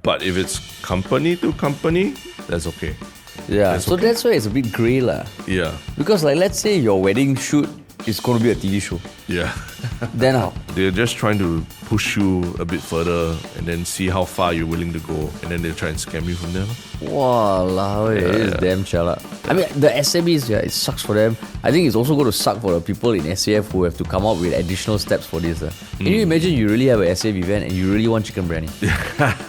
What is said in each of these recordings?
But if it's company to company, that's okay. Yeah, that's why it's a bit grey lah. Yeah. Because like let's say your wedding shoot is going to be a TV show. Yeah. Then how? They're just trying to push you a bit further and then see how far you're willing to go, and then they try and scam you from there. Walao, it is damn chala. I mean, the SMEs, it sucks for them. I think it's also going to suck for the people in SAF who have to come up with additional steps for this. Can you imagine you really have an SAF event and you really want chicken biryani?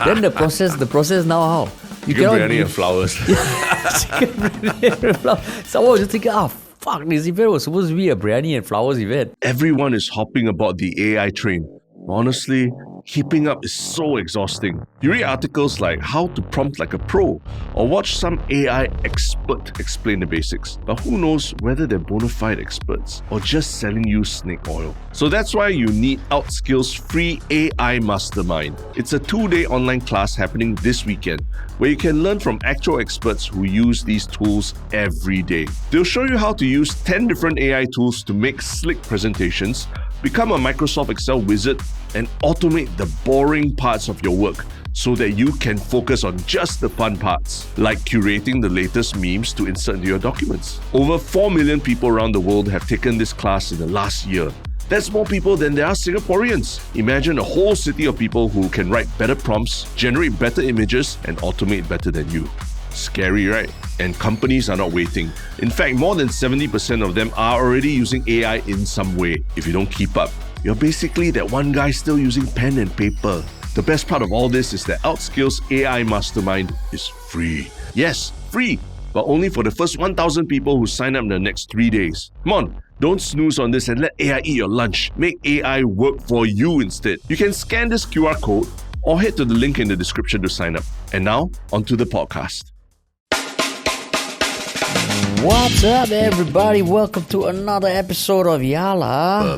Then the process now how? You chicken biryani and flowers. Chicken biryani and flowers. Someone was just thinking, fuck, this event was supposed to be a biryani and flowers event. Everyone is hopping about the AI train. Honestly, keeping up is so exhausting. You read articles like how to prompt like a pro, or watch some AI expert explain the basics. But who knows whether they're bona fide experts or just selling you snake oil. So that's why you need Outskill's free AI Mastermind. It's a 2-day online class happening this weekend, where you can learn from actual experts who use these tools every day. They'll show you how to use 10 different AI tools to make slick presentations, become a Microsoft Excel wizard, and automate the boring parts of your work so that you can focus on just the fun parts, like curating the latest memes to insert into your documents. Over 4 million people around the world have taken this class in the last year. That's more people than there are Singaporeans. Imagine a whole city of people who can write better prompts, generate better images, and automate better than you. Scary, right? And companies are not waiting. In fact, more than 70% of them are already using AI in some way. If you don't keep up, you're basically that one guy still using pen and paper. The best part of all this is that Outskill's AI Mastermind is free. Yes, free, but only for the first 1,000 people who sign up in the next 3 days. Come on, don't snooze on this and let AI eat your lunch. Make AI work for you instead. You can scan this QR code or head to the link in the description to sign up. And now, onto the podcast. What's up, everybody? Welcome to another episode of Yala,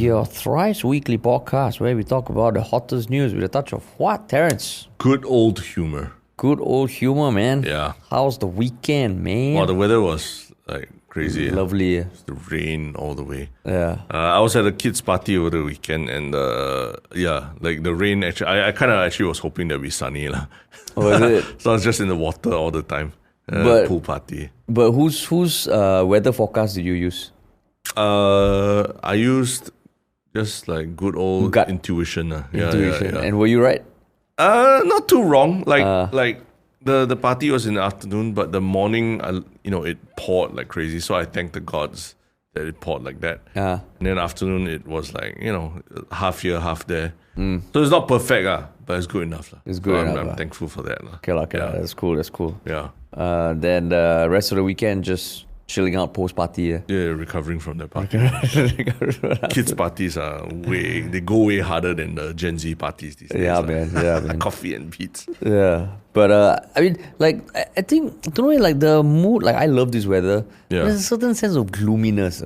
your thrice weekly podcast where we talk about the hottest news with a touch of what, Terence? Good old humor. Good old humor, man. Yeah. How's the weekend, man? Well, the weather was like crazy. Lovely. The rain all the way. Yeah. I was at a kids' party over the weekend, and like the rain actually. I kind of actually was hoping that it'd be sunny, lah. Oh, is it? So I was just in the water all the time. Pool party. But whose weather forecast did you use? I used just like good old gut intuition. Intuition. Yeah. And were you right? Not too wrong. Like the party was in the afternoon, but the morning, it poured like crazy. So I thanked the gods that it poured like that. Yeah. And then afternoon, it was like, half here, half there. So it's not perfect, but it's good enough. It's good enough. I'm thankful for that. Okay. That's cool. Yeah. Then the rest of the weekend, just chilling out post-party. Yeah, recovering from that party. Kids' parties they go way harder than the Gen Z parties these days. Yeah, man. Coffee and beats. Yeah. But, I mean, like, I think, don't know, like, the mood, like, I love this weather. Yeah. There's a certain sense of gloominess.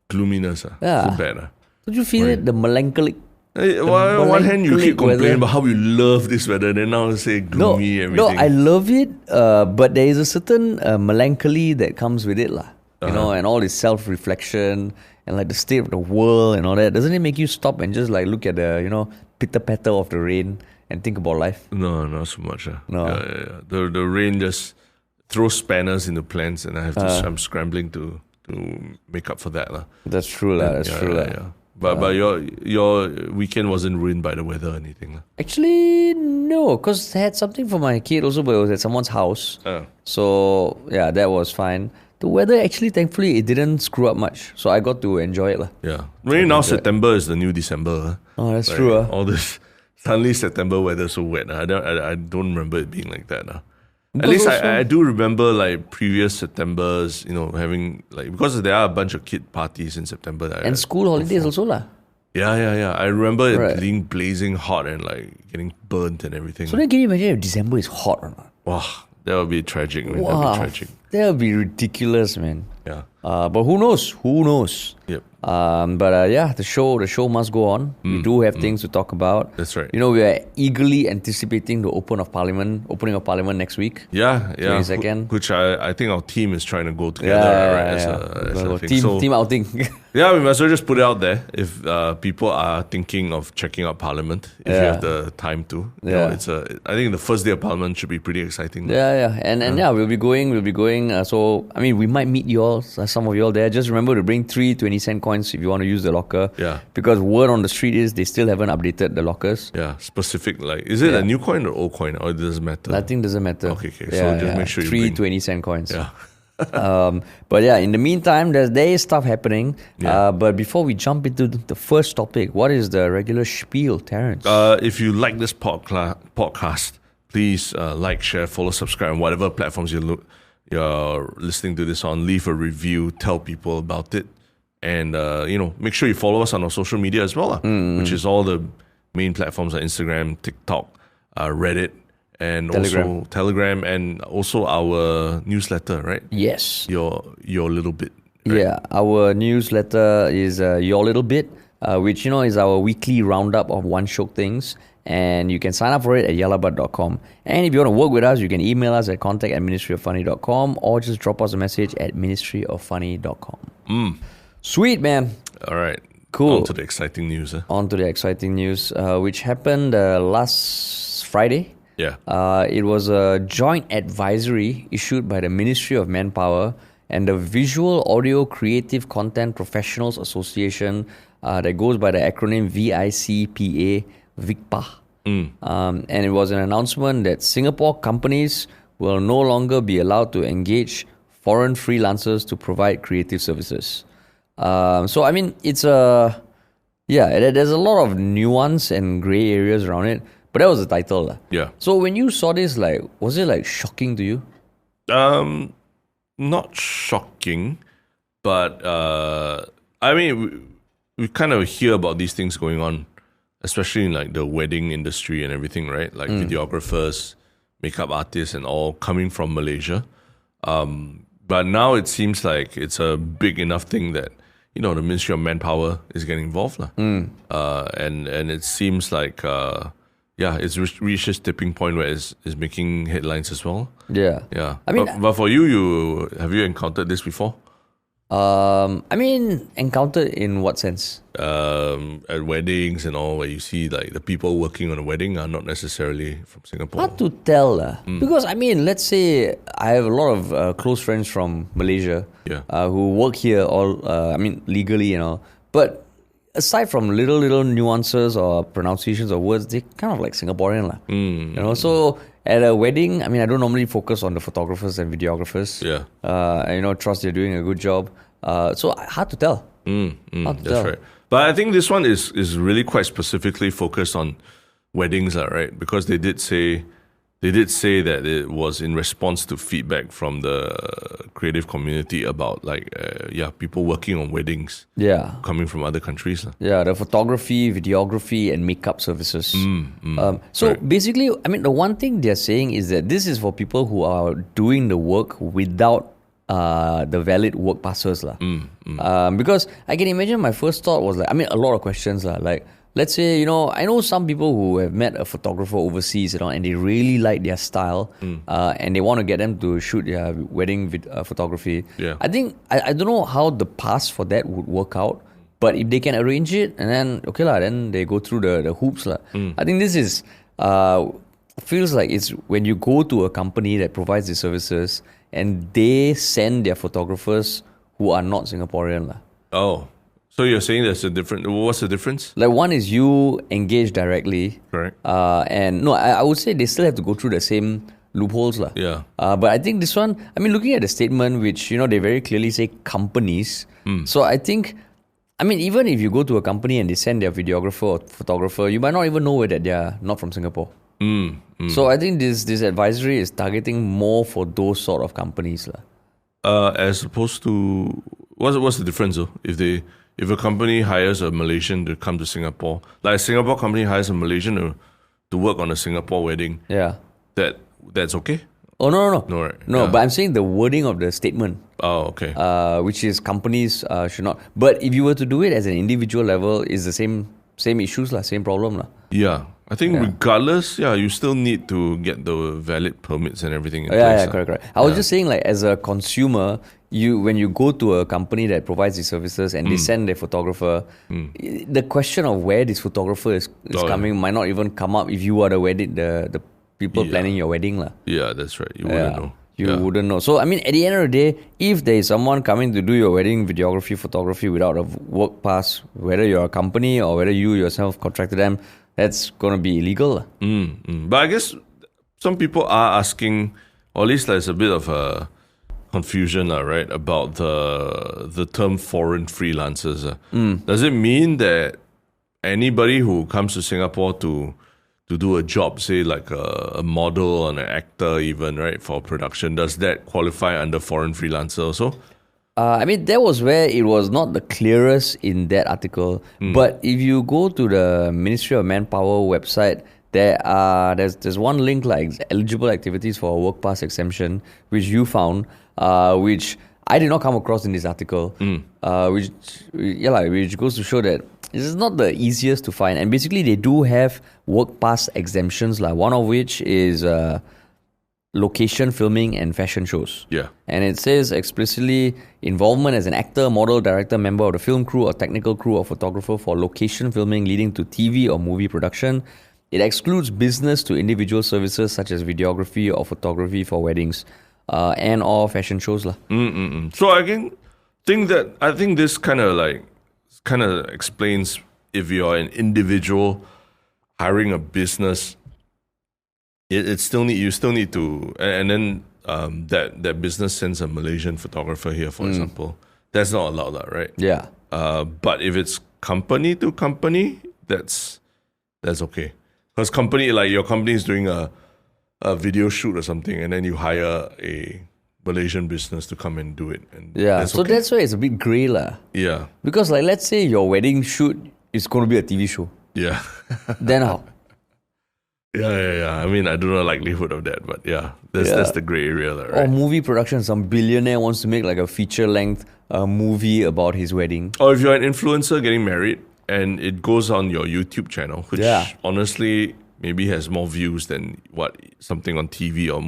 Gloominess, Yeah. So bad. Don't you feel it? The melancholic. On one hand, you keep complaining weather. about how you love this weather, then now you say gloomy everything. No, I love it, but there is a certain melancholy that comes with it, lah. And all this self-reflection and like the state of the world and all that. Doesn't it make you stop and just like look at the, pitter-patter of the rain and think about life? No, not so much. No. Yeah. The rain just throws spanners into plans, and I'm scrambling to make up for that, lah. That's true, lah. That's true, lah. Yeah. But your weekend wasn't ruined by the weather or anything, lah? Actually, no, because I had something for my kid also, but it was at someone's house. So, yeah, that was fine. The weather, actually, thankfully, it didn't screw up much. So I got to enjoy it, lah. Yeah. Maybe now September is the new December. Oh, that's true. All this, suddenly September weather so wet. I don't remember it being like that. At least I do remember like previous Septembers, having like, because there are a bunch of kid parties in September. And school holidays also, lah. Yeah. I remember it being blazing hot and like getting burnt and everything. So then can you imagine if December is hot or not? Wow, that would be tragic. That would be ridiculous, man. Yeah. But who knows? Yep. But the show must go on. We do have things to talk about. That's right. We are eagerly anticipating the opening of Parliament next week. Yeah. 22nd. Which I think our team is trying to go together as a thing. Team outing. Yeah, we might as well just put it out there if people are thinking of checking out Parliament, if you have the time to. I think the first day of Parliament should be pretty exciting. And we'll be going. So, we might meet you all, some of you all there. Just remember to bring 3 20-cent coins if you want to use the locker. Yeah. Because word on the street is they still haven't updated the lockers. Yeah, specific, is it a new coin or old coin, or it doesn't matter? I think it doesn't matter. Okay. So just make sure you 3 bring 20-cent coins. Yeah. But in the meantime, there is stuff happening. But before we jump into the first topic, what is the regular spiel, Terrence? If you like this podcast, please like, share, follow, subscribe on whatever platforms you're listening to this on. Leave a review, tell people about it, and make sure you follow us on our social media as well, which is all the main platforms like Instagram, TikTok, Reddit, and also Telegram, and also our newsletter, right? Yes. Your little bit. Right? Yeah, our newsletter is Your Little Bit, which is our weekly roundup of One Shiok Things, and you can sign up for it at 𝘓𝘓𝘓.com. And if you want to work with us, you can email us at contact@ministryoffunny.com or just drop us a message at ministryoffunny.com. Sweet, man. All right. Cool. On to the exciting news. On to the exciting news, which happened last Friday. Yeah. It was a joint advisory issued by the Ministry of Manpower and the Visual Audio Creative Content Professionals Association that goes by the acronym VICPA, VICPA. And it was an announcement that Singapore companies will no longer be allowed to engage foreign freelancers to provide creative services. It's there's a lot of nuance and grey areas around it. But that was the title. Yeah. So when you saw this, was it shocking to you? Not shocking, but we kind of hear about these things going on, especially in the wedding industry and everything, right? Videographers, makeup artists, and all coming from Malaysia. But now it seems like it's a big enough thing that the Ministry of Manpower is getting involved, and it seems like. It's reached this tipping point where it's making headlines as well. Yeah. But for you, have you encountered this before? Encountered in what sense? At weddings and all, where you see the people working on a wedding are not necessarily from Singapore. Hard to tell. Because, let's say I have a lot of close friends from Malaysia who work here legally and all. But aside from little nuances or pronunciations of words, they're kind of like Singaporean. So at a wedding, I don't normally focus on the photographers and videographers. Trust they're doing a good job. So hard to tell. That's right. But I think this one is really quite specifically focused on weddings, right? Because they did say that it was in response to feedback from the creative community about people working on weddings coming from other countries. The photography, videography and makeup services. Basically, the one thing they're saying is that this is for people who are doing the work without the valid work passes. Because I can imagine my first thought was a lot of questions. Let's say, I know some people who have met a photographer overseas, and they really like their style, and they want to get them to shoot their wedding photography. I think, I don't know how the pass for that would work out, but if they can arrange it, and then, then they go through the hoops. I think this is, feels like it's when you go to a company that provides the services, and they send their photographers who are not Singaporean. Oh. So you're saying there's a difference. What's the difference? One is you engage directly. Correct. And no, I would say they still have to go through the same loopholes. But I think this one, looking at the statement, which, they very clearly say companies. So I think, even if you go to a company and they send their videographer or photographer, you might not even know that they're not from Singapore. So I think this advisory is targeting more for those sort of companies. As opposed to, what's the difference though? If a company hires a Malaysian to come to Singapore, like a Singapore company hires a Malaysian to work on a Singapore wedding, that's okay? Oh, no. No, right? No, Yeah. but I'm saying the wording of the statement. Oh, okay. Which is companies should not. But if you were to do it as an individual level, it's the same issues, same problem. Yeah. I think regardless, you still need to get the valid permits and everything in place. Yeah, correct. I was just saying, as a consumer, when you go to a company that provides these services and they send their photographer, the question of where this photographer is coming might not even come up if you are the people planning your wedding. Yeah, that's right. You wouldn't know. You wouldn't know. So, I mean, at the end of the day, if there is someone coming to do your wedding videography, photography without a work pass, whether you're a company or whether you yourself contracted them, that's going to be illegal. But I guess some people are asking, or at least there's a bit of a confusion, right, about the term foreign freelancers. Does it mean that anybody who comes to Singapore to do a job, say like a model or an actor even, right, for production, does that qualify under foreign freelancer also? I mean, that was where it was not the clearest in that article. But if you go to the Ministry of Manpower website, there's one link like eligible activities for a work pass exemption, which you found, which I did not come across in this article, which goes to show that this is not the easiest to find. And basically, they do have work pass exemptions, one of which is location filming and fashion shows. Yeah. And it says explicitly involvement as an actor, model, director, member of the film crew or technical crew or photographer for location filming leading to TV or movie production. It excludes business to individual services such as videography or photography for weddings and or fashion shows. So I think this kind of explains if you're an individual hiring a business, you still need to, and then that business sends a Malaysian photographer here, for example. That's not allowed, right? Yeah. But if it's company to company, that's okay. Because your company is doing a video shoot or something, and then you hire a Malaysian business to come and do it. And that's why it's a bit grey. Yeah. Because let's say your wedding shoot is going to be a TV show. Yeah. Then how? Yeah. I mean, I don't know the likelihood of that, but that's the grey area, right? Or movie production, some billionaire wants to make a feature-length movie about his wedding. Or if you're an influencer getting married and it goes on your YouTube channel, which honestly maybe has more views than what something on TV or a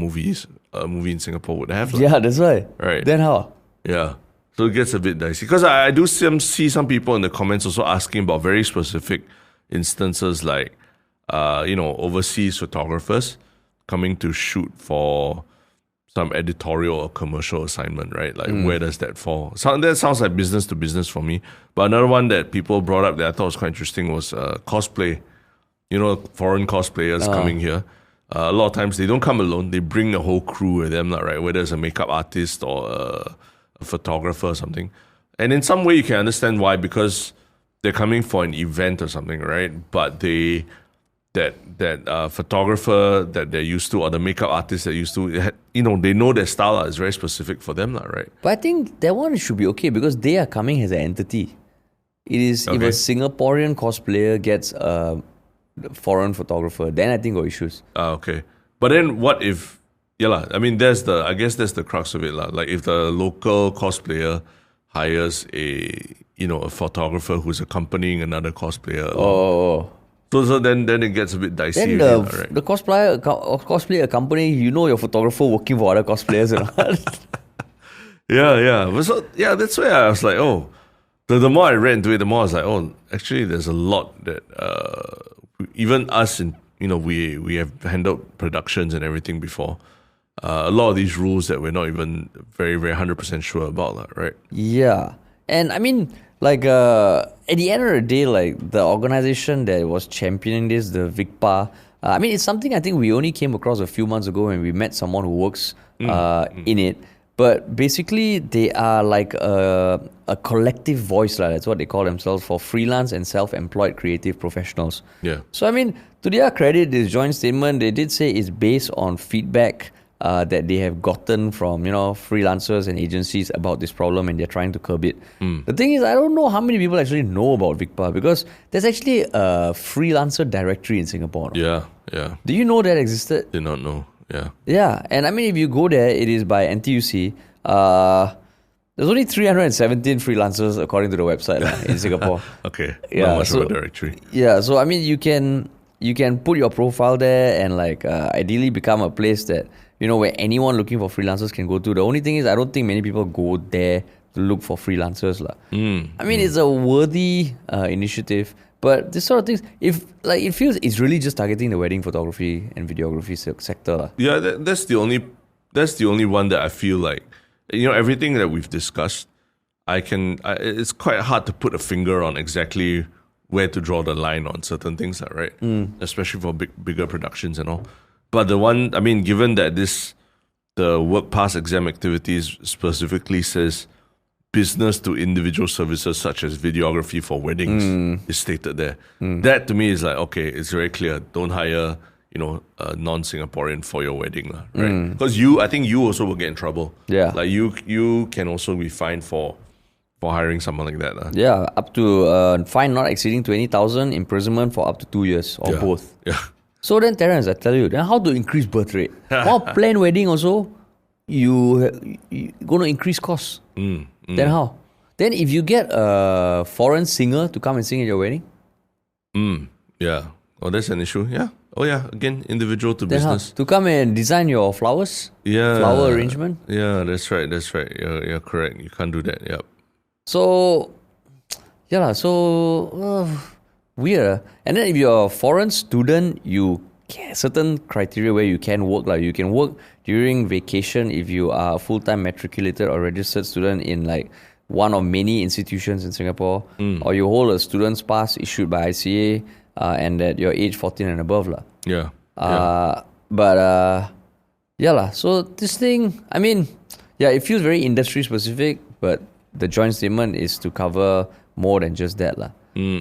movie in Singapore would have. Yeah, that's right. Right. Then how? Yeah. So it gets a bit dicey. Because I do see some people in the comments also asking about very specific instances like, overseas photographers coming to shoot for some editorial or commercial assignment, right? Where does that fall? So that sounds like business to business for me. But another one that people brought up that I thought was quite interesting was cosplay. Foreign cosplayers coming here. A lot of times they don't come alone. They bring a whole crew with them, right? Whether it's a makeup artist or a photographer or something. And in some way you can understand why, because they're coming for an event or something, right? But that photographer that they're used to or the makeup artist they're used to, they know their style is very specific for them, right? But I think that one should be okay because they are coming as an entity. It is if a Singaporean cosplayer gets a foreign photographer, then I think got issues. Okay. But then what if, I guess that's the crux of it. If the local cosplayer hires a photographer who's accompanying another cosplayer. So then it gets a bit dicey. Then right? the cosplayer company, your photographer working for other cosplayers. Yeah. But that's why I was like, the more I read into it, the more I was like, actually there's a lot that even us, we have handled productions and everything before. A lot of these rules that we're not even very, very 100% sure about, right? Yeah. And I mean, at the end of the day, the organization that was championing this, the VICPA, it's something I think we only came across a few months ago when we met someone who works in it. But basically, they are a collective voice, that's what they call themselves, for freelance and self-employed creative professionals. Yeah. So, to their credit, this joint statement, they did say it's based on feedback that they have gotten from, freelancers and agencies about this problem, and they're trying to curb it. The thing is, I don't know how many people actually know about VICPA, because there's actually a freelancer directory in Singapore. Yeah. Do you know that existed? Did not know. Yeah, and I mean, if you go there, it is by NTUC. There's only 317 freelancers according to the website in Singapore. Okay, Yeah, not much so- of a directory. Yeah, so I mean, you can put your profile there and like ideally become a place that where anyone looking for freelancers can go to. The only thing is, I don't think many people go there to look for freelancers lah. I mean, it's a worthy initiative, but this sort of things, it feels it's really just targeting the wedding photography and videography sector lah. Yeah, that's the only one that I feel like, everything that we've discussed, it's quite hard to put a finger on exactly where to draw the line on certain things, right? Especially for bigger productions and all. But the one, I mean, given that the work pass exam activities specifically says business to individual services such as videography for weddings is stated there. That to me is like, okay, it's very clear. Don't hire, a non-Singaporean for your wedding, right? Because I think you also will get in trouble. Yeah. Like you can also be fined for hiring someone like that. Yeah, up to fine not exceeding 20,000, imprisonment for up to 2 years or both. Yeah. So then, Terence, I tell you, then how to increase birth rate? While planned wedding also, you going to increase costs. Then how? Then if you get a foreign singer to come and sing at your wedding, Yeah. Oh, that's an issue. Yeah. Oh, yeah. Again, individual to then how? business. To come and design your flowers, Yeah. flower arrangement. Yeah, that's right. You're correct. You can't do that. Yep. So, weird. And then if you're a foreign student, you get certain criteria where you can work. Like you can work during vacation if you are a full-time matriculated or registered student in like one of many institutions in Singapore, or you hold a student's pass issued by ICA, and that you're age 14 and above. Yeah. So this thing, I mean, it feels very industry specific, but the joint statement is to cover more than just that.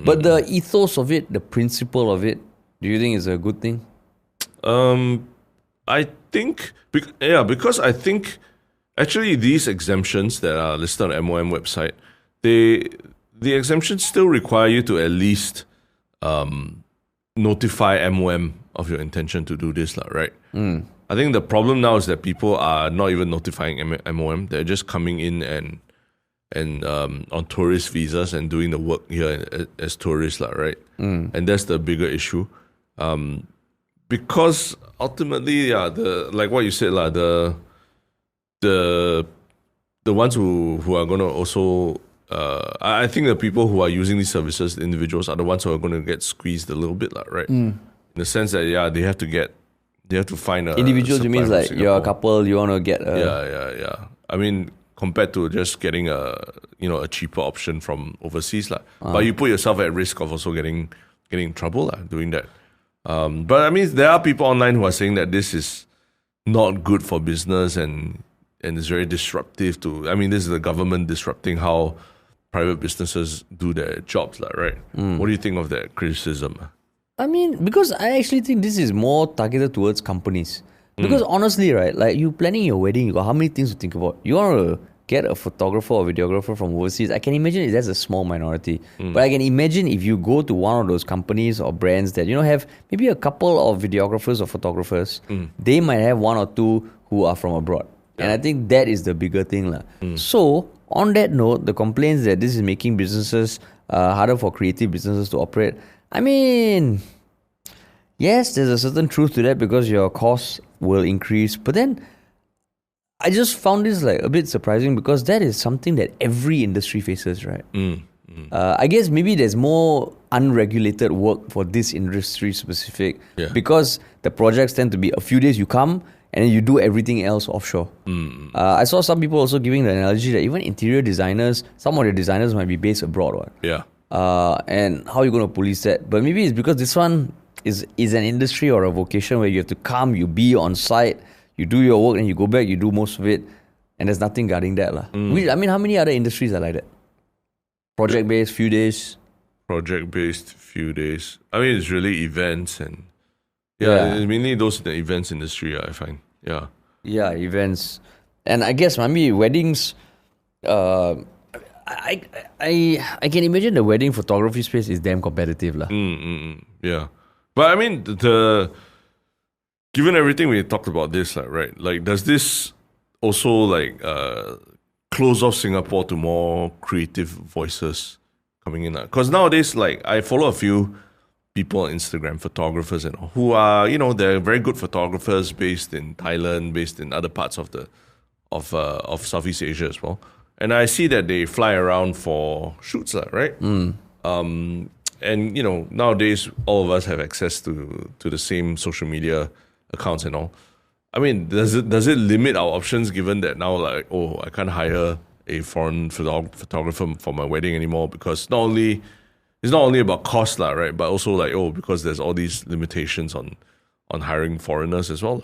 But the ethos of it, the principle of it, do you think is a good thing? I think, because I think actually these exemptions that are listed on the MOM website, the exemptions still require you to at least notify MOM of your intention to do this, right? I think the problem now is that people are not even notifying MOM. They're just coming in and on tourist visas and doing the work here as tourists, right? And that's the bigger issue. Because ultimately, like what you said, the ones who are gonna also I think the people who are using these services, the individuals, are the ones who are gonna get squeezed a little bit, right? In the sense that they have to find a Individuals, you mean like you're a couple, you want to get a... Yeah. I mean, compared to just getting a cheaper option from overseas, but you put yourself at risk of also getting in trouble doing that. But I mean, there are people online who are saying that this is not good for business and it's very disruptive to. I mean, this is the government disrupting how private businesses do their jobs, right? What do you think of that criticism? I mean, because I actually think this is more targeted towards companies. Because honestly, right, like you planning your wedding, you got how many things to think about? You want to get a photographer or videographer from overseas. I can imagine that's a small minority. But I can imagine if you go to one of those companies or brands that, have maybe a couple of videographers or photographers, they might have one or two who are from abroad. And I think that is the bigger thing. So, on that note, the complaints that this is making businesses harder for creative businesses to operate, I mean, yes, there's a certain truth to that because your costs will increase. But then, I just found this like a bit surprising because that is something that every industry faces, right? I guess maybe there's more unregulated work for this industry specific because the projects tend to be a few days you come and then you do everything else offshore. I saw some people also giving the analogy that even interior designers, some of the designers might be based abroad. Right? Yeah. And how are you going to police that? But maybe it's because this one is an industry or a vocation where you have to come, you be on site, you do your work and you go back, you do most of it, and there's nothing guarding that. I mean, how many other industries are like that? Project-based, few days? Project-based, few days. I mean, it's really events and... it's mainly those in the events industry, I find. Yeah. Yeah, events. And I guess, maybe weddings... I can imagine the wedding photography space is damn competitive. Yeah. But I mean, Given everything we talked about this, right? Like, does this also like close off Singapore to more creative voices coming in? Because nowadays, like, I follow a few people on Instagram, photographers and all, who are, they're very good photographers based in Thailand, based in other parts of Southeast Asia as well. And I see that they fly around for shoots, right? And nowadays all of us have access to the same social media accounts and all. I mean, does it limit our options given that now, like, I can't hire a foreign photographer for my wedding anymore, because it's not only about cost, right? But also like, because there's all these limitations on hiring foreigners as well.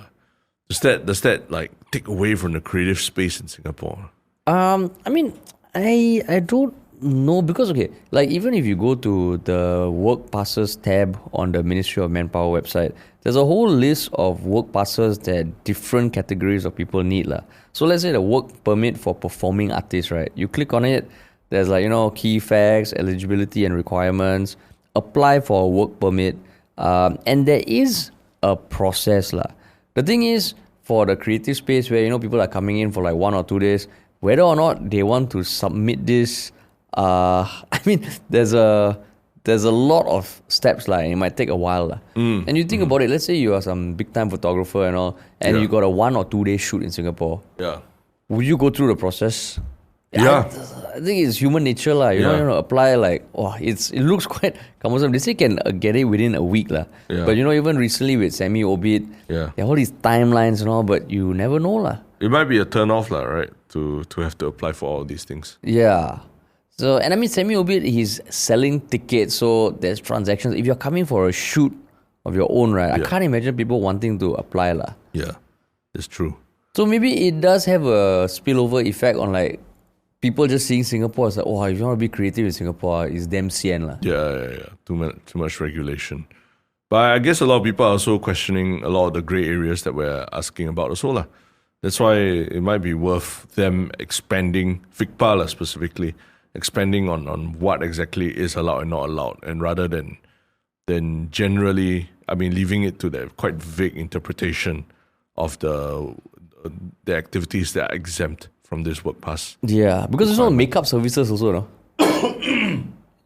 Does that like take away from the creative space in Singapore? I mean, I don't know, because like even if you go to the work passes tab on the Ministry of Manpower website, there's a whole list of work passes that different categories of people need lah. So let's say the work permit for performing artists, right? You click on it, there's like, key facts, eligibility and requirements, apply for a work permit, and there is a process lah. The thing is, for the creative space where, people are coming in for like 1 or 2 days, whether or not they want to submit this, I mean, there's a lot of steps and it might take a while. And you think about it, let's say you are some big time photographer and all, and you got a 1 or 2 day shoot in Singapore. Yeah. Would you go through the process? Yeah. I think it's human nature apply it looks quite cumbersome. They say can get it within a week But even recently with 𝘕𝘂𝘵𝘗, there are all these timelines and all, but you never know It might be a turn off right? To have to apply for all these things. Yeah. So, and I mean, 𝘕𝘂𝘵, he's selling tickets, so there's transactions. If you're coming for a shoot of your own, right, I can't imagine people wanting to apply Yeah, that's true. So maybe it does have a spillover effect on like people just seeing Singapore as like, if you want to be creative in Singapore, it's damn sian . Yeah. Too much regulation. But I guess a lot of people are also questioning a lot of the grey areas that we're asking about also . That's why it might be worth them expanding, VICPA specifically, expanding on what exactly is allowed and not allowed, and rather than generally, I mean, leaving it to the quite vague interpretation of the activities that are exempt from this work pass. Yeah, because there's no makeup services also, no?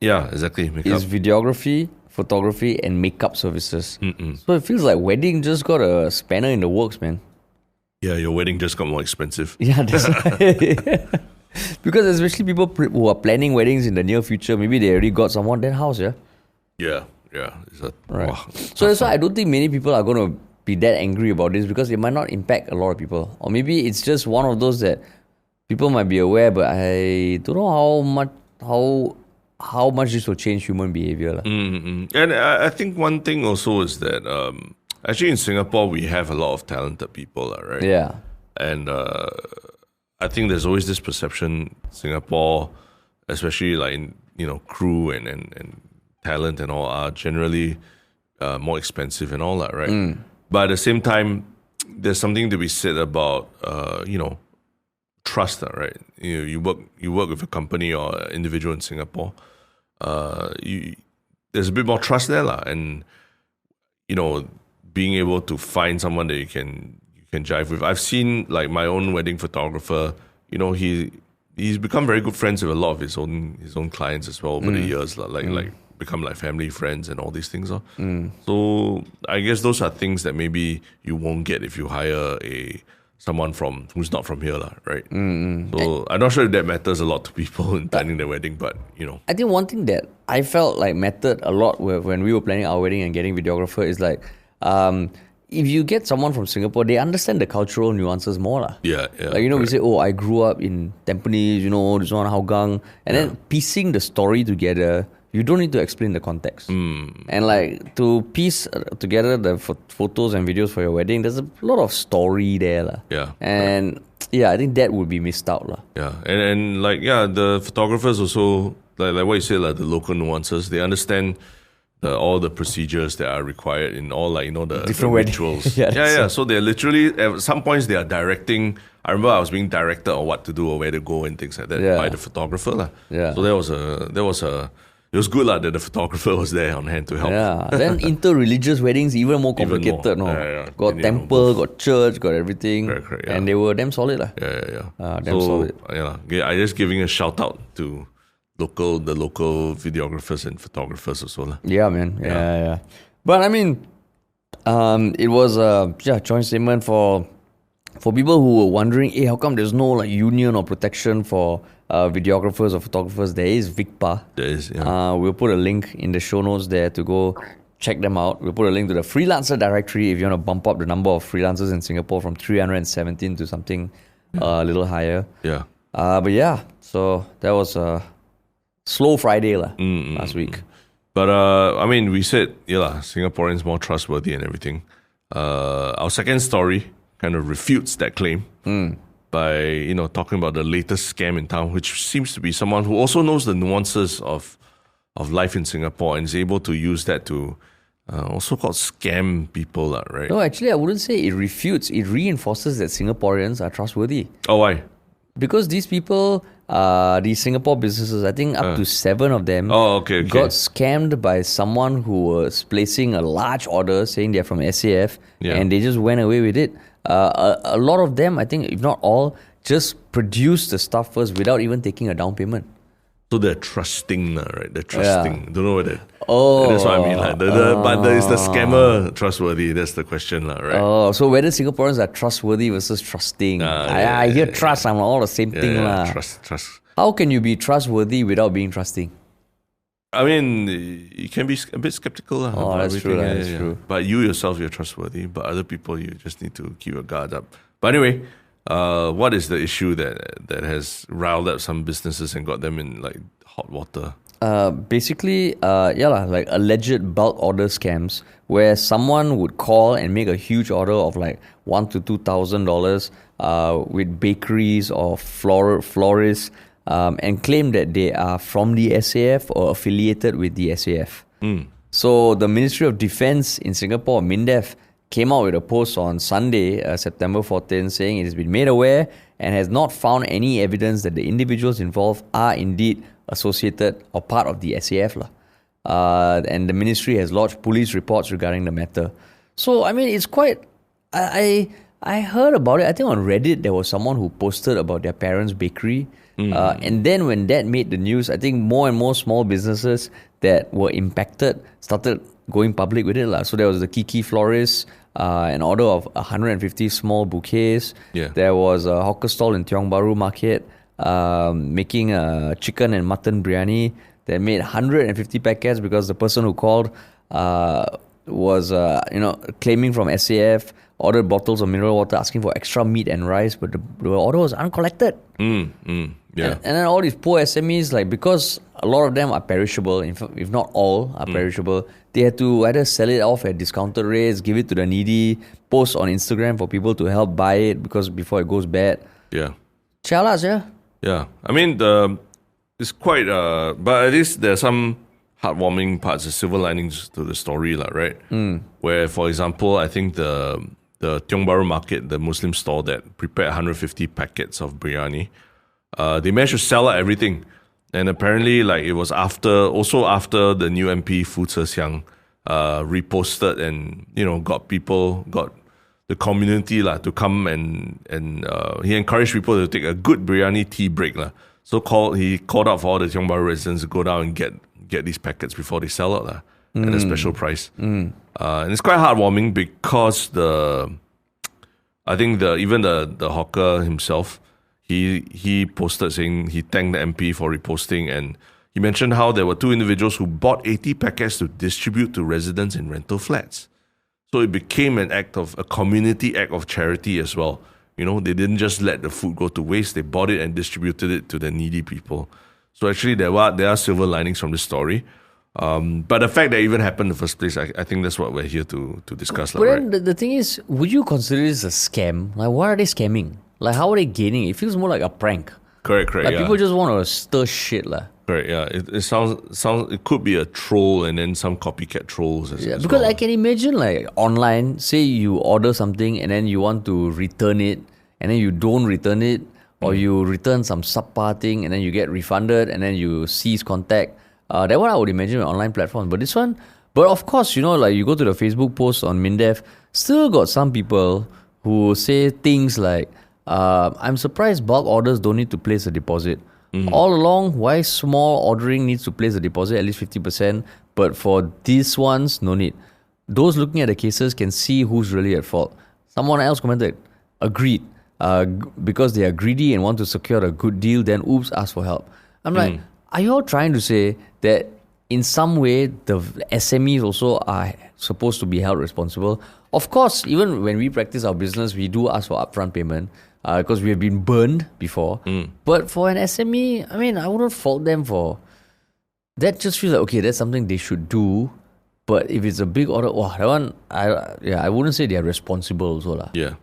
Yeah, exactly. Makeup. It's videography, photography, and makeup services. So it feels like wedding just got a spanner in the works, man. Yeah, your wedding just got more expensive. Yeah, that's right. Because especially people who are planning weddings in the near future, maybe they already got someone their house, Yeah. Right. So that's why I don't think many people are going to be that angry about this, because it might not impact a lot of people. Or maybe it's just one of those that people might be aware, but I don't know how much this will change human behavior. And I think one thing also is that actually in Singapore we have a lot of talented people, right? Yeah. And I think there's always this perception Singapore, especially like crew and talent and all, are generally more expensive and all that, right? But at the same time, there's something to be said about trust, right? You work with a company or an individual in Singapore. There's a bit more trust there, and being able to find someone that you can jive with. I've seen like my own wedding photographer. He's become very good friends with a lot of his own clients as well over the years. Like become like family friends and all these things. So I guess those are things that maybe you won't get if you hire someone who's not from here, right? So I'm not sure if that matters a lot to people in planning their wedding, but I think one thing that I felt like mattered a lot when we were planning our wedding and getting videographer is like, if you get someone from Singapore, they understand the cultural nuances more. Yeah. Like, we say, I grew up in Tampines, this one Hougang, and then piecing the story together, you don't need to explain the context. And like to piece together the photos and videos for your wedding, there's a lot of story there. Yeah. And I think that would be missed out. Yeah. And the photographers also, like what you said, like the local nuances, they understand all the procedures that are required in all the different rituals. Yeah. So they're literally, at some points they are directing. I remember I was being directed on what to do or where to go and things like that by the photographer. Yeah. So there was a it was good that the photographer was there on hand to help. Yeah. Then inter-religious weddings even more complicated. No? Yeah. Got temple, got church, got everything. Correct, yeah. And they were damn solid. Yeah. Damn solid. I just giving a shout out to the local videographers and photographers as well. Yeah, man. Yeah. But I mean, it was a joint statement for people who were wondering, hey, how come there's no like union or protection for videographers or photographers? There is VICPA. There is, yeah. We'll put a link in the show notes there to go check them out. We'll put a link to the freelancer directory if you want to bump up the number of freelancers in Singapore from 317 to something a little higher. Yeah. So that was a slow Friday last week. But we said, Singaporeans more trustworthy and everything. Our second story kind of refutes that claim by, talking about the latest scam in town, which seems to be someone who also knows the nuances of life in Singapore and is able to use that to also called scam people, right? No, actually, I wouldn't say it refutes. It reinforces that Singaporeans are trustworthy. Oh, why? Because these people, these Singapore businesses, I think up to 7 of them got scammed by someone who was placing a large order saying they're from SAF and they just went away with it. A lot of them, I think, if not all, just produced the stuff first without even taking a down payment. So they're trusting, right? They're trusting. Don't know what that. Oh, that's what I mean. But is the scammer trustworthy? That's the question, right? Oh, so whether Singaporeans are trustworthy versus trusting. I hear trust, I'm all the same thing. Trust. How can you be trustworthy without being trusting? I mean, you can be a bit skeptical. Oh, that's true. That's true. But you yourself, you're trustworthy. But other people, you just need to keep your guard up. But anyway, what is the issue that has riled up some businesses and got them in like hot water? Basically, like alleged bulk order scams where someone would call and make a huge order of like $1,000 to $2,000 with bakeries or florists and claim that they are from the SAF or affiliated with the SAF. So the Ministry of Defence in Singapore, MINDEF, came out with a post on Sunday, September 14, saying it has been made aware and has not found any evidence that the individuals involved are indeed associated or part of the SAF. And the ministry has lodged police reports regarding the matter. So, I mean, it's quite... I heard about it. I think on Reddit, there was someone who posted about their parents' bakery. And then when that made the news, I think more and more small businesses that were impacted started going public with it. So there was the Kiki Florist, an order of 150 small bouquets. There was a hawker stall in Tiong Bahru Market making a chicken and mutton biryani that made 150 packets because the person who called was claiming from SAF, ordered bottles of mineral water, asking for extra meat and rice, but the order was uncollected. And then all these poor SMEs, like, because a lot of them are perishable, if not all are perishable, they had to either sell it off at discounted rates, give it to the needy, post on Instagram for people to help buy it because before it goes bad. Chalas, I mean, it's quite, but at least there's some heartwarming parts, the silver linings to the story, right? Where, for example, I think the Tiong Bahru Market, the Muslim store that prepared 150 packets of biryani, they managed to sell out everything. And apparently, like, it was after the new MP 𝘓𝘓 reposted and, got the community to come and he encouraged people to take a good biryani tea break. So he called out for all the Tiong Bahru residents to go down and get these packets before they sell out at a special price. And it's quite heartwarming because I think the hawker himself, he posted saying he thanked the MP for reposting, and he mentioned how there were 2 individuals who bought 80 packets to distribute to residents in rental flats. So it became a community act of charity as well. They didn't just let the food go to waste, they bought it and distributed it to the needy people. So actually there are silver linings from this story. But the fact that it even happened in the first place, I think that's what we're here to discuss. But then the thing is, would you consider this a scam? Like, what are they scamming? Like, how are they gaining? It feels more like a prank. Correct. Like, people just want to stir shit. Correct, yeah. It sounds. It could be a troll and then some copycat trolls as because well. I can imagine, like, online, say you order something and then you want to return it and then you don't return it, or you return some subpar thing and then you get refunded and then you cease contact. That one I would imagine an online platform. But this one, but of course, like you go to the Facebook post on MINDEF, still got some people who say things like, I'm surprised bulk orders don't need to place a deposit. All along, why small ordering needs to place a deposit, at least 50%, but for these ones, no need. Those looking at the cases can see who's really at fault. Someone else commented, agreed. Because they are greedy and want to secure a good deal, then oops, ask for help. I'm like, are you all trying to say that in some way the SMEs also are supposed to be held responsible? Of course, even when we practice our business, we do ask for upfront payment because we have been burned before. But for an SME, I mean, I wouldn't fault them for that. Just feels like, okay, that's something they should do. But if it's a big order, that one, I wouldn't say they are responsible also. Yeah.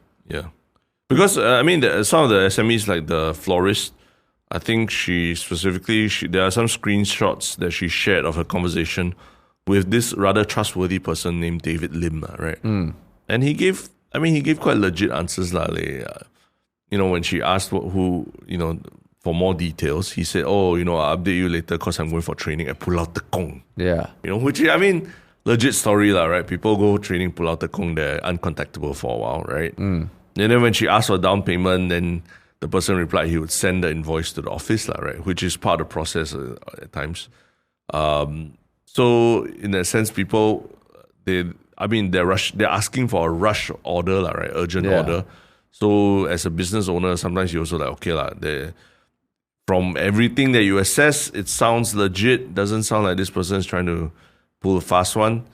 Because, some of the SMEs, like the florist, I think there are some screenshots that she shared of her conversation with this rather trustworthy person named David Lim, right? And he gave quite legit answers. When she asked for more details, he said, I'll update you later because I'm going for training at Pulau Tekong. Yeah. Which, legit story, right? People go training Pulau Tekong, they're uncontactable for a while, right? And then when she asked for down payment, then the person replied he would send the invoice to the office, right? Which is part of the process at times. So in that sense, people, they're asking for a rush order, right? Urgent order. So as a business owner, sometimes you also like, from everything that you assess, it sounds legit. Doesn't sound like this person is trying to pull a fast one.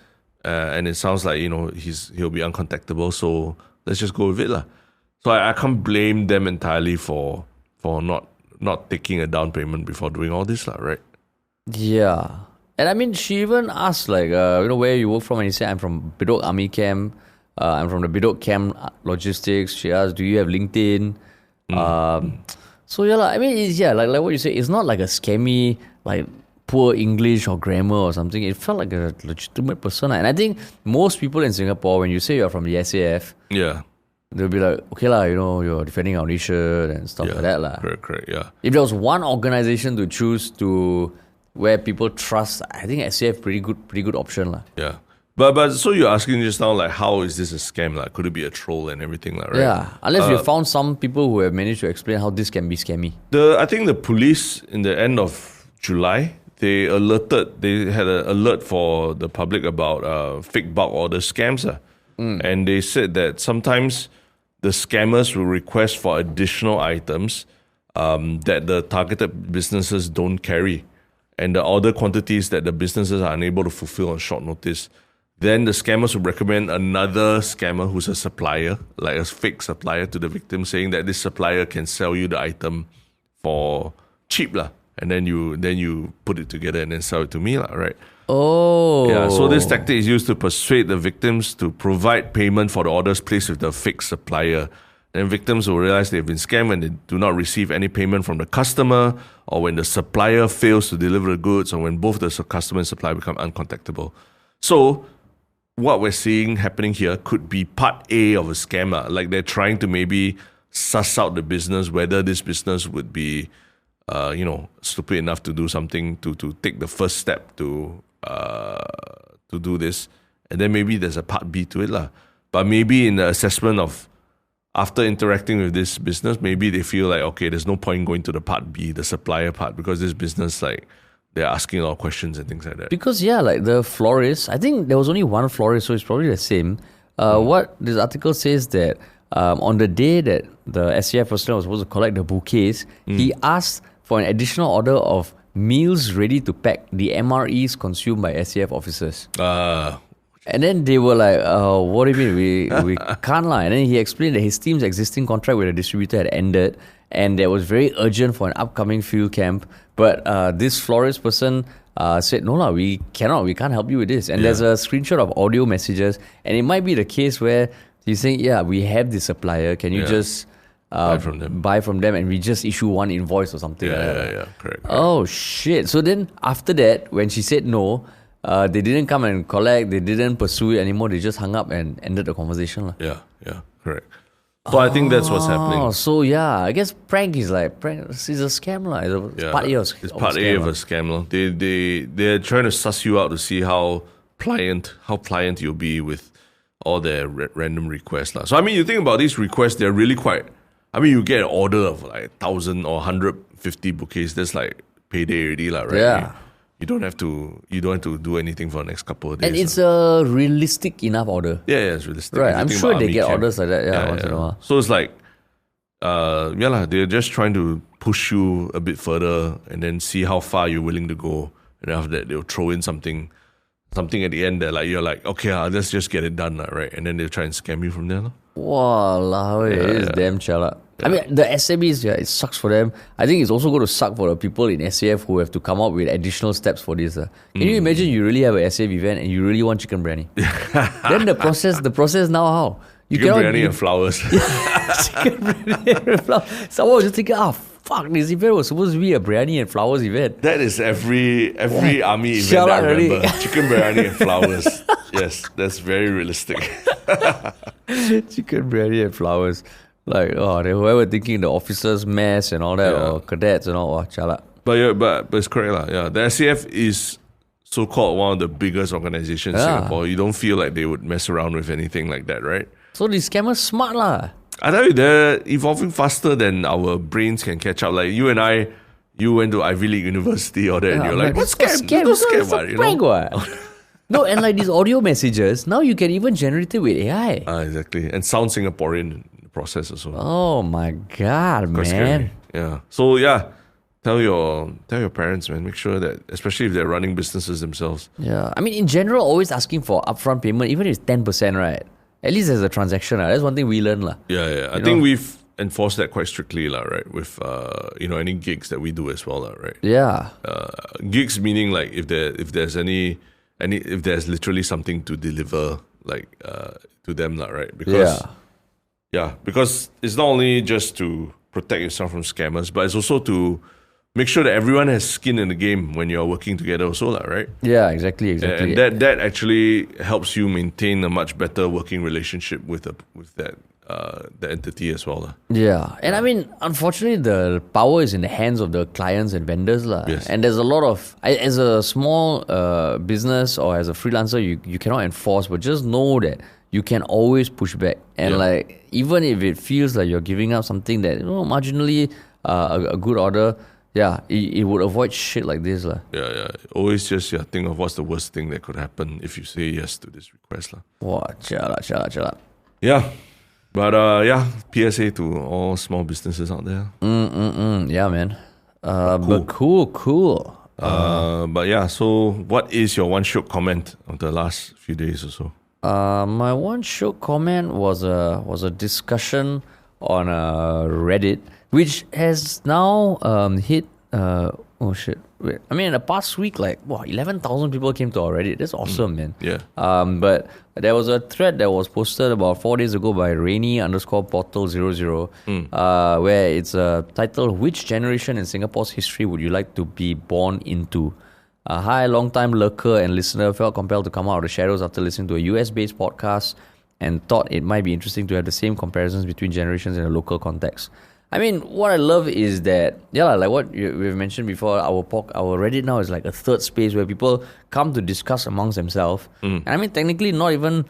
And it sounds like, he'll be uncontactable. So let's just go with it. So I can't blame them entirely for not taking a down payment before doing all this, right? Yeah. And she even asked, where you work from, and he said, I'm from Bedok Army Camp. I'm from the Bedok Camp Logistics. She asked, do you have LinkedIn? So like what you say, it's not like a scammy, like poor English or grammar or something. It felt like a legitimate persona. And I think most people in Singapore, when you say you're from the SAF, they'll be like, okay you're defending our nation and stuff like that. Correct, yeah. If there was one organization to choose to where people trust, I think SAF pretty good option. Yeah. But so you're asking just now, like, how is this a scam? Like, could it be a troll and everything, right? Yeah, unless you found some people who have managed to explain how this can be scammy. I think the police, in the end of July, they had an alert for the public about fake bulk order scams. And they said that sometimes the scammers will request for additional items that the targeted businesses don't carry, and the order quantities that the businesses are unable to fulfill on short notice. Then the scammers will recommend another scammer who's a supplier, like a fake supplier, to the victim, saying that this supplier can sell you the item for cheap, and then you put it together and then sell it to me, right? Oh. Yeah, so this tactic is used to persuade the victims to provide payment for the orders placed with the fake supplier. Then victims will realize they've been scammed when they do not receive any payment from the customer, or when the supplier fails to deliver the goods, or when both the customer and supplier become uncontactable. So what we're seeing happening here could be part A of a scammer. Like, they're trying to maybe suss out the business, whether this business would be, stupid enough to do something, to take the first step to do this. And then maybe there's a part B to it. But maybe in the assessment of, after interacting with this business, maybe they feel like, okay, there's no point going to the part B, the supplier part, because this business, they're asking a lot of questions and things like that. Because, like the florist, I think there was only one florist, so it's probably the same. What this article says that on the day that the SAF personnel was supposed to collect the bouquets, he asked for an additional order of meals ready to pack, the MREs consumed by SAF officers. And then they were like, what do you mean? We can't. And then he explained that his team's existing contract with the distributor had ended, and that was very urgent for an upcoming field camp. But this florist person said, no, we can't help you with this. And there's a screenshot of audio messages, and it might be the case where he's saying, we have this supplier, can you just buy from them, and we just issue one invoice or something like that. Yeah, correct. Oh, shit. So then after that, when she said no, they didn't come and collect, they didn't pursue it anymore, they just hung up and ended the conversation. Yeah, correct. So I think that's what's happening. Oh, so yeah, I guess prank is like it's a scam lah. It's part A of It's part A of a scam. They're trying to suss you out to see how pliant you'll be with all their random requests lah. So I mean, you think about these requests, they're really quite. I mean, you get an order of like 1,000 or 150 bouquets. That's like payday already lah, right? Yeah. You don't have to do anything for the next couple of days. And it's a realistic enough order. Yeah, it's realistic. Right, I'm sure they get orders like that, once in a while. So it's like, they're just trying to push you a bit further and then see how far you're willing to go. And after that, they'll throw in something at the end that like you're like, okay, let's just get it done, right? And then they'll try and scam you from there. Walao, it is damn chala. I mean, the SMEs, it sucks for them. I think it's also going to suck for the people in SAF who have to come up with additional steps for this. Can you imagine you really have an SAF event and you really want chicken biryani? Then the process now how? Chicken biryani and flowers. Chicken biryani and flowers. Someone was just thinking, fuck, this event was supposed to be a biryani and flowers event. That is every army event I remember. Chicken biryani and flowers. Yes, that's very realistic. Chicken biryani and flowers. Like, they were thinking the officers' mess and all that, or cadets and all, chala. But it's correct lah. Yeah, the SAF is so-called one of the biggest organizations in Singapore. You don't feel like they would mess around with anything like that, right? So these scammers smart lah. I tell you, they're evolving faster than our brains can catch up. Like you and I, you went to Ivy League University or that, and you're like, what's scam? Scam? No scam, you know? No, and like these audio messages, now you can even generate it with AI. Exactly. And sound Singaporean in the process as well. Oh my God, man. Scary. Yeah. So yeah, tell your parents, man. Make sure that, especially if they're running businesses themselves. Yeah. I mean, in general, always asking for upfront payment, even if it's 10%, right? At least there's a transaction. That's one thing we learned. Yeah. I think we've enforced that quite strictly, right? With any gigs that we do as well, right? Yeah. Gigs meaning like if there's if there's literally something to deliver to them, right? Because because it's not only just to protect yourself from scammers, but it's also to make sure that everyone has skin in the game when you're working together also, right? Yeah, exactly. And that actually helps you maintain a much better working relationship with that the entity as well. Yeah. And I mean, unfortunately, the power is in the hands of the clients and vendors. Yes. And there's a lot of, as a small business or as a freelancer, you cannot enforce, but just know that you can always push back. And even if it feels like you're giving up something that, marginally a good order, it would avoid shit like this. Yeah. Always just think of what's the worst thing that could happen if you say yes to this request. Wow, chala. Yeah. But PSA to all small businesses out there. Yeah, man. But cool. But yeah, so what is your one Shiok comment of the last few days or so? My one Shiok comment was a discussion on Reddit, which has now hit. Wait. I mean, in the past week, 11,000 people came to our Reddit. That's awesome, man. Yeah. But there was a thread that was posted about 4 days ago by 𝘰𝘲_portal00, where it's titled, "Which generation in Singapore's history would you like to be born into?" Hi, long-time lurker and listener, felt compelled to come out of the shadows after listening to a US-based podcast and thought it might be interesting to have the same comparisons between generations in a local context. I mean, what I love is that, like what we've mentioned before, our Reddit now is like a third space where people come to discuss amongst themselves. And I mean, technically not even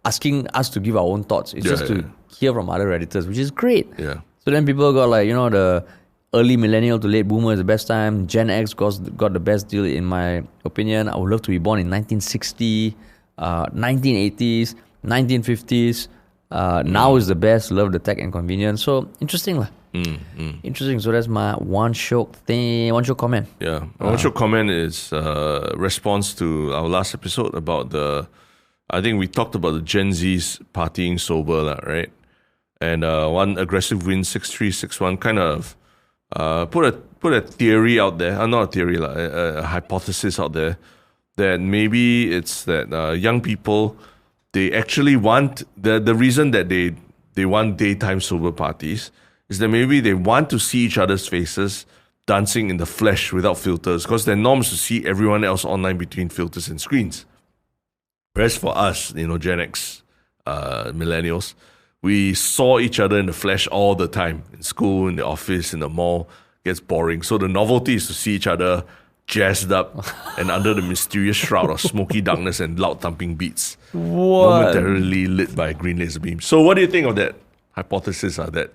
asking us to give our own thoughts. It's just to hear from other Redditors, which is great. Yeah. So then people got the early millennial to late boomer is the best time. Gen X got the best deal in my opinion. I would love to be born in 1960, 1980s, 1950s. Now is the best. Love the tech and convenience. So interesting. Interesting. So that's my one Shiok thing. One Shiok comment. Yeah. One Shiok comment is a response to our last episode about I think we talked about the Gen Z's partying sober, right? And one aggressive win 6361 kind of put a theory out there. Not a theory, a hypothesis out there that maybe it's that young people, they actually want, the reason that they want daytime sober parties is that maybe they want to see each other's faces dancing in the flesh without filters, because their norm is to see everyone else online between filters and screens. Whereas for us, Gen X, millennials, we saw each other in the flesh all the time, in school, in the office, in the mall. Gets boring. So the novelty is to see each other jazzed up and under the mysterious shroud of smoky darkness and loud thumping beats. Momentarily lit by green laser beams. So what do you think of that hypothesis? That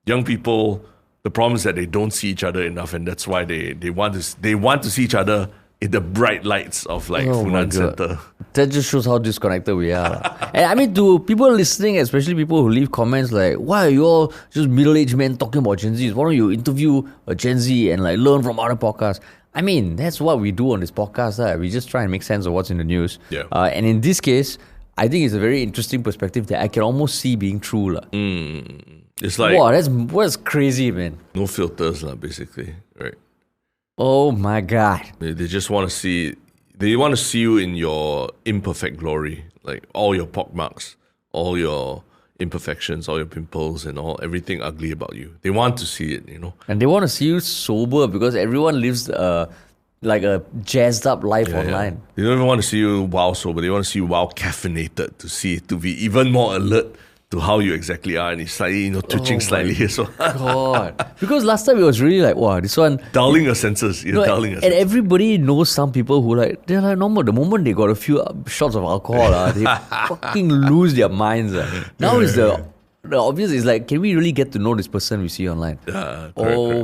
young people, the problem is that they don't see each other enough, and that's why they want to see each other in the bright lights of like Funan Center. That just shows how disconnected we are. And I mean, to people listening, especially people who leave comments like, why are you all just middle-aged men talking about Gen Zs? Why don't you interview a Gen Z and like learn from other podcasts? I mean, that's what we do on this podcast. We just try and make sense of what's in the news. Yeah. And in this case, I think it's a very interesting perspective that I can almost see being true. It's like, wow, that's crazy, man. No filters, basically, right? Oh my God. They just want to see, they want to see you in your imperfect glory, like all your pockmarks, all your imperfections, all your pimples and everything ugly about you. They want to see it, And they want to see you sober because everyone lives like a jazzed up life online. Yeah. They don't even want to see you wow sober. They want to see you wow caffeinated to be even more alert to how you exactly are, and it's slightly, twitching slightly as well. God. Because last time it was really like, wow, this one... Dulling your senses. And everybody knows some people who they're like normal. The moment they got a few shots of alcohol, they fucking lose their minds. Now it's the obvious is like, can we really get to know this person we see online? Correct.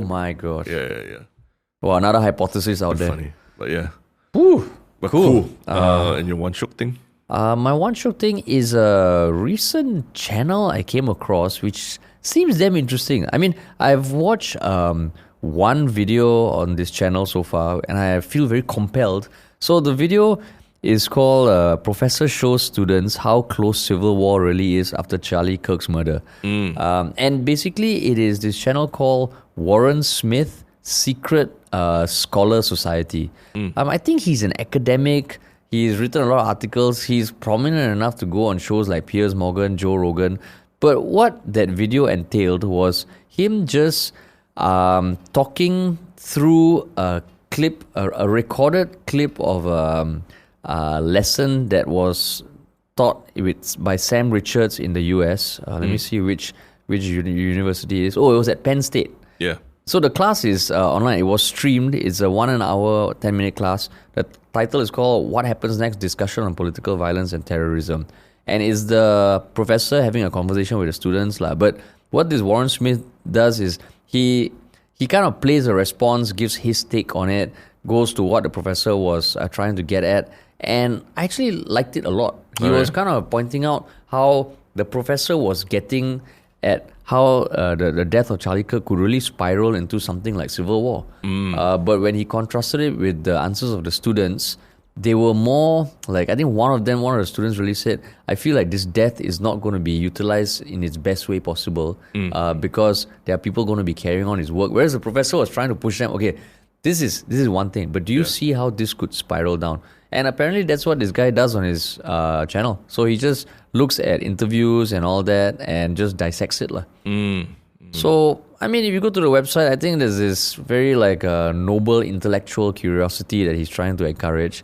My God. Yeah. Well, another hypothesis out there. Funny, but yeah. Whew. But cool. And your One Shiok Thing? My One Shiok Thing is a recent channel I came across which seems damn interesting. I mean, I've watched one video on this channel so far and I feel very compelled. So the video is called Professor Shows Students How Close Civil War Really Is After Charlie Kirk's Murder. And basically it is this channel called Warren Smith Secret Scholar Society. I think he's an academic. He's written a lot of articles. He's prominent enough to go on shows like Piers Morgan, Joe Rogan. But what that video entailed was him just talking through a recorded clip of a lesson that was taught by Sam Richards in the US. Let me see which university it is. Oh, it was at Penn State. Yeah. So the class is online. It was streamed. It's a 1 hour, 10-minute class. The title is called What Happens Next? Discussion on Political Violence and Terrorism. And it's the professor having a conversation with the students. But what this Warren Smith does is he kind of plays a response, gives his take on it, goes to what the professor was trying to get at. And I actually liked it a lot. He was kind of pointing out how the professor was getting at how the death of Charlie Kirk could really spiral into something like civil war. But when he contrasted it with the answers of the students, they were more like, I think one of the students really said, I feel like this death is not going to be utilized in its best way possible because there are people going to be carrying on his work. Whereas the professor was trying to push them, okay, this is one thing, but do you see how this could spiral down? And apparently that's what this guy does on his channel. So he just looks at interviews and all that and just dissects it. So, I mean, if you go to the website, I think there's this very noble intellectual curiosity that he's trying to encourage.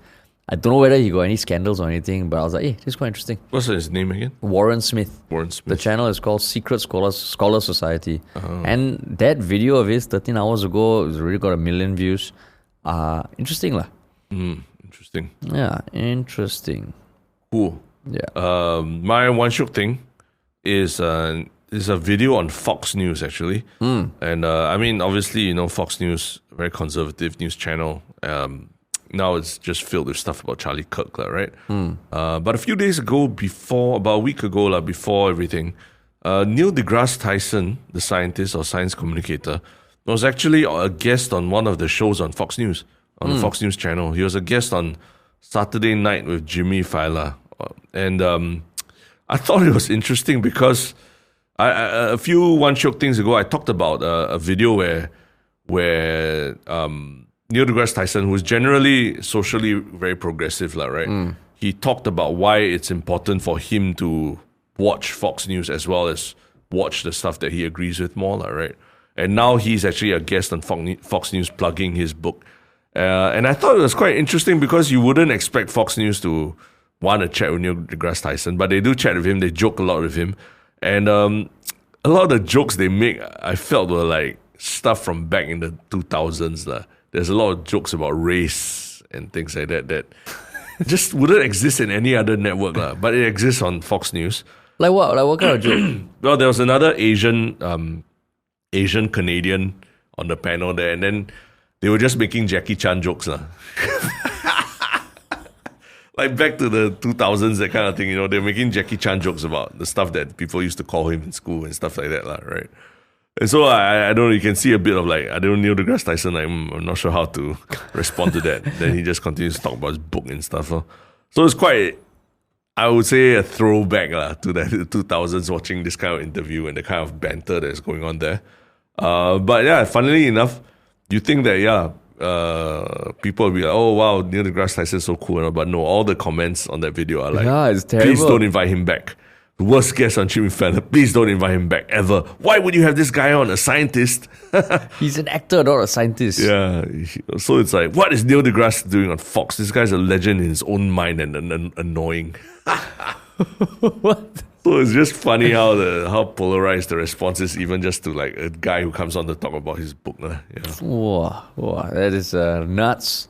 I don't know whether he got any scandals or anything, but I was like, hey, this is quite interesting. What's his name again? Warren Smith. The channel is called Secret Scholar Society. And that video of his 13 hours ago has really got 1 million views. Interesting lah. Interesting. Yeah, interesting. Cool. Yeah. My One Shiok Thing is a video on Fox News actually. And I mean, obviously, Fox News, very conservative news channel. Now it's just filled with stuff about Charlie Kirk, right? But a few days ago, about a week ago, before everything, Neil deGrasse Tyson, the scientist or science communicator, was actually a guest on one of the shows on Fox News, on the Fox News channel. He was a guest on Saturday Night with Jimmy Fallon. And I thought it was interesting because a few One Shiok Things ago, I talked about a video where Neil deGrasse Tyson, who is generally socially very progressive, right? He talked about why it's important for him to watch Fox News as well as watch the stuff that he agrees with more, right? And now he's actually a guest on Fox News plugging his book. And I thought it was quite interesting because you wouldn't expect Fox News to want to chat with Neil deGrasse Tyson, but they do chat with him, they joke a lot with him. And a lot of the jokes they make, I felt were like stuff from back in the 2000s. There's a lot of jokes about race and things like that just wouldn't exist in any other network, but it exists on Fox News. Like what? Like what kind of joke? Well, there was another Asian Canadian on the panel there, and then they were just making Jackie Chan jokes. Like back to the 2000s, that kind of thing, they're making Jackie Chan jokes about the stuff that people used to call him in school and stuff like that, right? And so I don't know, you can see a bit of like, I don't know, Neil deGrasse Tyson, I'm not sure how to respond to that. Then he just continues to talk about his book and stuff. So it's quite, I would say, a throwback to the 2000s, watching this kind of interview and the kind of banter that's going on there. But yeah, funnily enough, you think that, people will be like, oh wow, Neil deGrasse Tyson is so cool, but no, all the comments on that video are like, it's terrible. Please don't invite him back. The worst guest on Jimmy Fallon. Please don't invite him back ever. Why would you have this guy on? A scientist? He's an actor, not a scientist. Yeah. So it's like, what is Neil deGrasse doing on Fox? This guy's a legend in his own mind and annoying. What? So it's just funny how polarized the response is, even just to like a guy who comes on to talk about his book. Wow, that is nuts.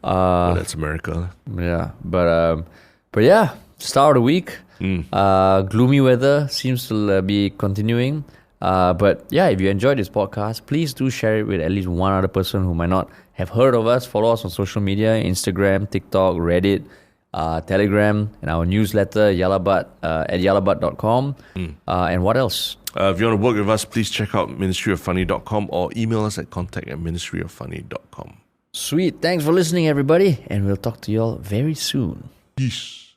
Well, that's America. Yeah, but yeah, start of the week. Gloomy weather seems to be continuing. But yeah, if you enjoyed this podcast, please do share it with at least one other person who might not have heard of us. Follow us on social media, Instagram, TikTok, Reddit, Telegram, and our newsletter, 𝘓𝘓𝘦𝘢 at 𝘓𝘓𝘓𝘓.com. And what else? If you want to work with us, please check out ministryoffunny.com or email us at contact@ministryoffunny.com. Sweet. Thanks for listening, everybody. And we'll talk to you all very soon. Peace.